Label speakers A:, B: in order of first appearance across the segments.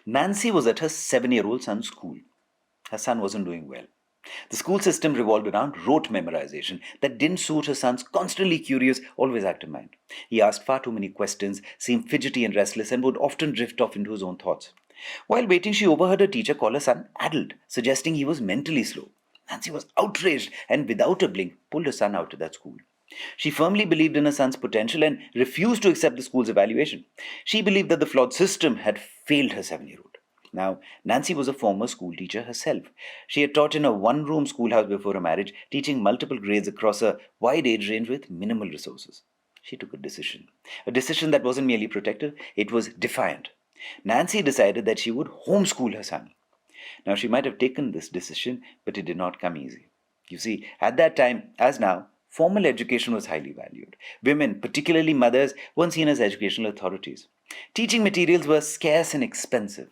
A: Nancy was at her 7-year-old son's school. Her son wasn't doing well. The school system revolved around rote memorization that didn't suit her son's constantly curious, always active mind. He asked far too many questions, seemed fidgety and restless, and would often drift off into his own thoughts. While waiting, she overheard her teacher call her son addled, suggesting he was mentally slow. Nancy was outraged and, without a blink, pulled her son out of that school. She firmly believed in her son's potential and refused to accept the school's evaluation. She believed that the flawed system had failed her 7-year-old. Now, Nancy was a former school teacher herself. She had taught in a one-room schoolhouse before her marriage, teaching multiple grades across a wide age range with minimal resources. She took a decision that wasn't merely protective, it was defiant. Nancy decided that she would homeschool her son. Now, she might have taken this decision, but it did not come easy. You see, at that time, as now, formal education was highly valued. Women, particularly mothers, weren't seen as educational authorities. Teaching materials were scarce and expensive.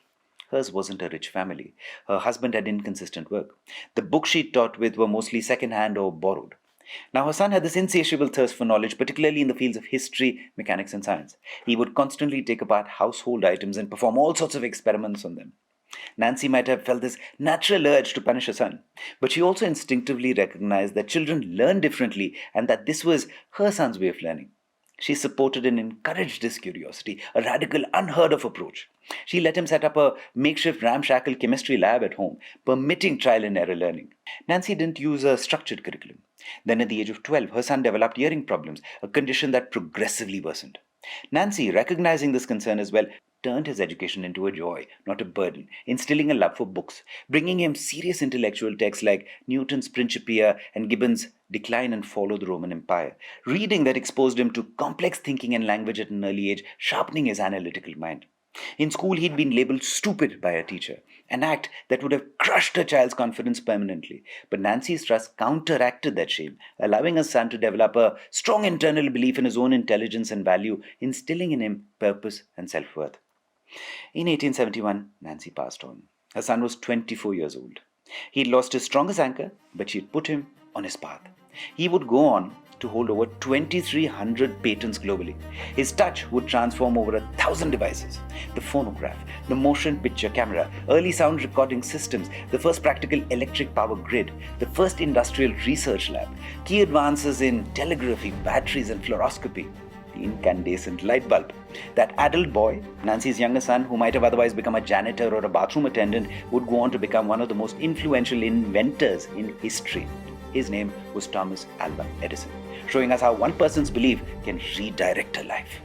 A: Hers wasn't a rich family. Her husband had inconsistent work. The books she taught with were mostly second-hand or borrowed. Now her son had this insatiable thirst for knowledge, particularly in the fields of history, mechanics, and science. He would constantly take apart household items and perform all sorts of experiments on them. Nancy might have felt this natural urge to punish her son, but she also instinctively recognized that children learn differently and that this was her son's way of learning. She supported and encouraged this curiosity, a radical, unheard of approach. She let him set up a makeshift ramshackle chemistry lab at home, permitting trial and error learning. Nancy didn't use a structured curriculum. Then, at the age of 12, her son developed hearing problems, a condition that progressively worsened. Nancy, recognizing this concern as well, turned his education into a joy, not a burden, instilling a love for books, bringing him serious intellectual texts like Newton's Principia and Gibbon's Decline and Fall of the Roman Empire, reading that exposed him to complex thinking and language at an early age, sharpening his analytical mind. In school, he'd been labeled stupid by a teacher, an act that would have crushed a child's confidence permanently. But Nancy's trust counteracted that shame, allowing her son to develop a strong internal belief in his own intelligence and value, instilling in him purpose and self-worth. In 1871, Nancy passed on. Her son was 24 years old. He'd lost his strongest anchor, but she'd put him on his path. He would go on to hold over 2,300 patents globally. His touch would transform over 1,000 devices. The phonograph, the motion picture camera, early sound recording systems, the first practical electric power grid, the first industrial research lab, key advances in telegraphy, batteries, and fluoroscopy. The incandescent light bulb. That adult boy, Nancy's younger son, who might have otherwise become a janitor or a bathroom attendant, would go on to become one of the most influential inventors in history. His name was Thomas Alva Edison, showing us how one person's belief can redirect a life.